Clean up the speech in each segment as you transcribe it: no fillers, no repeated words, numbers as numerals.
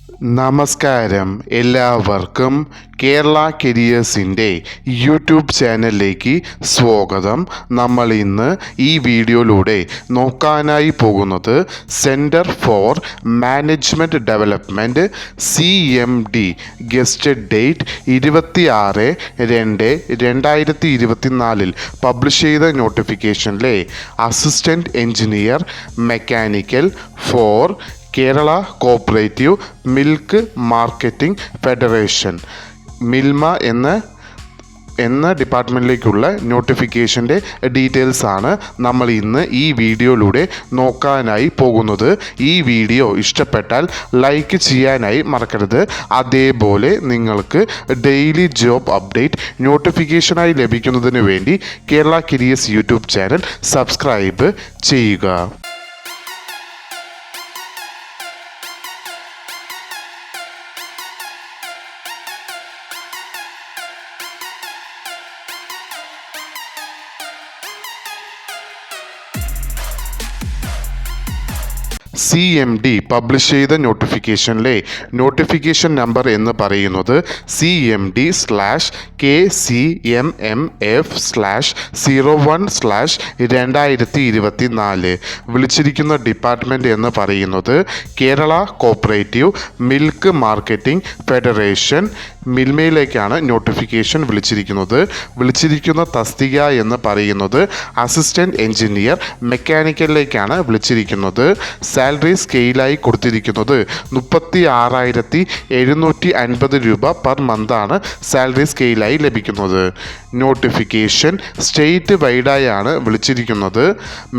നമസ്കാരം, എല്ലാവർക്കും കേരള കരിയേഴ്സിൻ്റെ യൂട്യൂബ് ചാനലിലേക്ക് സ്വാഗതം. നമ്മൾ ഇന്ന് ഈ വീഡിയോയിലൂടെ നോക്കാനായി പോകുന്നത് centre for management development CMD gazetted date 26/2/2024 publish ചെയ്ത നോട്ടിഫിക്കേഷനിലെ assistant engineer mechanical for Kerala cooperative milk marketing federation Milma എന്ന ഡിപ്പാർട്ട്മെൻറ്റിലേക്കുള്ള നോട്ടിഫിക്കേഷൻ്റെ ഡീറ്റെയിൽസ് ആണ് നമ്മൾ ഇന്ന് ഈ വീഡിയോയിലൂടെ നോക്കാനായി പോകുന്നത്. ഈ വീഡിയോ ഇഷ്ടപ്പെട്ടാൽ ലൈക്ക് ചെയ്യാനായി മറക്കരുത്. അതേപോലെ നിങ്ങൾക്ക് ഡെയിലി ജോബ് അപ്ഡേറ്റ് നോട്ടിഫിക്കേഷനായി ലഭിക്കുന്നതിന് വേണ്ടി Kerala careers YouTube channel subscribe ചെയ്യുക. CMD പബ്ലിഷ് ചെയ്ത നോട്ടിഫിക്കേഷനിലെ നോട്ടിഫിക്കേഷൻ നമ്പർ എന്ന് പറയുന്നത് CMD/KCMMF/01/2024. വിളിച്ചിരിക്കുന്ന ഡിപ്പാർട്ട്മെൻറ്റ് എന്ന് പറയുന്നത് Kerala cooperative milk marketing federation മിൽമയിലേക്കാണ് നോട്ടിഫിക്കേഷൻ വിളിച്ചിരിക്കുന്ന തസ്തിക എന്ന് പറയുന്നത് അസിസ്റ്റൻറ്റ് എഞ്ചിനീയർ മെക്കാനിക്കലിലേക്കാണ് വിളിച്ചിരിക്കുന്നത്. സാലറി സ്കെയിലായി കൊടുത്തിരിക്കുന്നത് 36,750 രൂപ പെർ മന്താണ് സാലറി സ്കെയിലായി ലഭിക്കുന്നത്. നോട്ടിഫിക്കേഷൻ സ്റ്റേറ്റ് വൈഡായാണ് വിളിച്ചിരിക്കുന്നത്.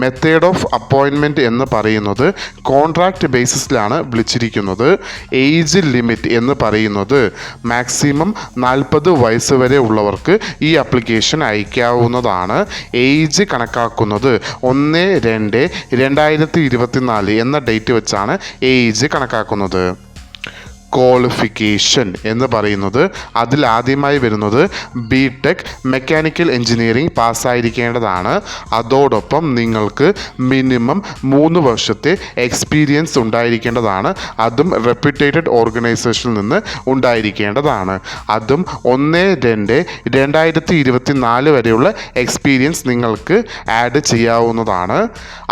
മെത്തേഡ് ഓഫ് അപ്പോയിൻമെൻറ്റ് എന്ന് പറയുന്നത് കോൺട്രാക്റ്റ് ബേസിസിലാണ് വിളിച്ചിരിക്കുന്നത്. ഏജ് ലിമിറ്റ് എന്ന് പറയുന്നത് മാക്സിമം 40 വയസ്സ് വരെ ഉള്ളവർക്ക് ഈ ആപ്ലിക്കേഷൻ അയക്കാവുന്നതാണ്. ഏജ് കണക്കാക്കുന്നത് 1/2/2024 എന്ന ഡേറ്റ് വെച്ചാണ് ഏജ് കണക്കാക്കുന്നത്. ക്വാളിഫിക്കേഷൻ എന്ന് പറയുന്നത് അതിൽ ആദ്യമായി വരുന്നത് BTech മെക്കാനിക്കൽ എഞ്ചിനീയറിംഗ് പാസ്സായിരിക്കേണ്ടതാണ്. അതോടൊപ്പം നിങ്ങൾക്ക് മിനിമം 3 വർഷത്തെ എക്സ്പീരിയൻസ് ഉണ്ടായിരിക്കേണ്ടതാണ്. അതും റെപ്യൂട്ടേറ്റഡ് ഓർഗനൈസേഷനിൽ നിന്ന് ഉണ്ടായിരിക്കേണ്ടതാണ്. അതും 1/2/2024 വരെയുള്ള എക്സ്പീരിയൻസ് നിങ്ങൾക്ക് ആഡ് ചെയ്യാവുന്നതാണ്.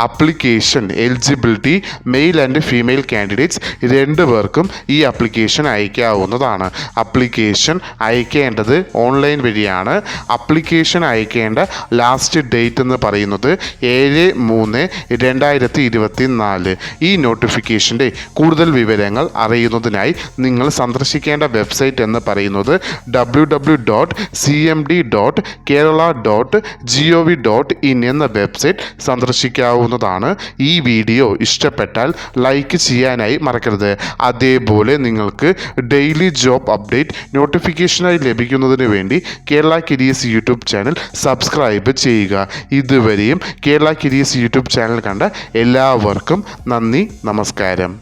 Application eligibility male and female candidates 2 പേർക്കും ഈ ആപ്ലിക്കേഷൻ അയക്കാവുന്നതാണ്. ആപ്ലിക്കേഷൻ അയക്കേണ്ടത് ഓൺലൈൻ വഴിയാണ്. ആപ്ലിക്കേഷൻ അയക്കേണ്ട ലാസ്റ്റ് ഡേറ്റ് എന്ന് പറയുന്നത് 7/3/2024. ഈ നോട്ടിഫിക്കേഷൻ്റെ കൂടുതൽ വിവരങ്ങൾ അറിയുന്നതിനായി നിങ്ങൾ സന്ദർശിക്കേണ്ട വെബ്സൈറ്റ് എന്ന് പറയുന്നത് www.cmd.kerala.gov.in എന്ന വെബ്സൈറ്റ് സന്ദർശിക്കാവുന്നതാണ്. ഈ വീഡിയോ ഇഷ്ടപ്പെട്ടാൽ ലൈക്ക് ചെയ്യാനായി മറക്കരുത്. അതേപോലെ നിങ്ങൾക്ക് ഡെയിലി ജോബ് അപ്ഡേറ്റ് നോട്ടിഫിക്കേഷനായി ലഭിക്കുന്നതിന് വേണ്ടി Kerala careers YouTube channel subscribe ചെയ്യുക. ഇതുവരെയും കേരള കരിയേഴ്സ് യൂട്യൂബ് ചാനൽ കണ്ട എല്ലാവർക്കും നന്ദി, നമസ്കാരം.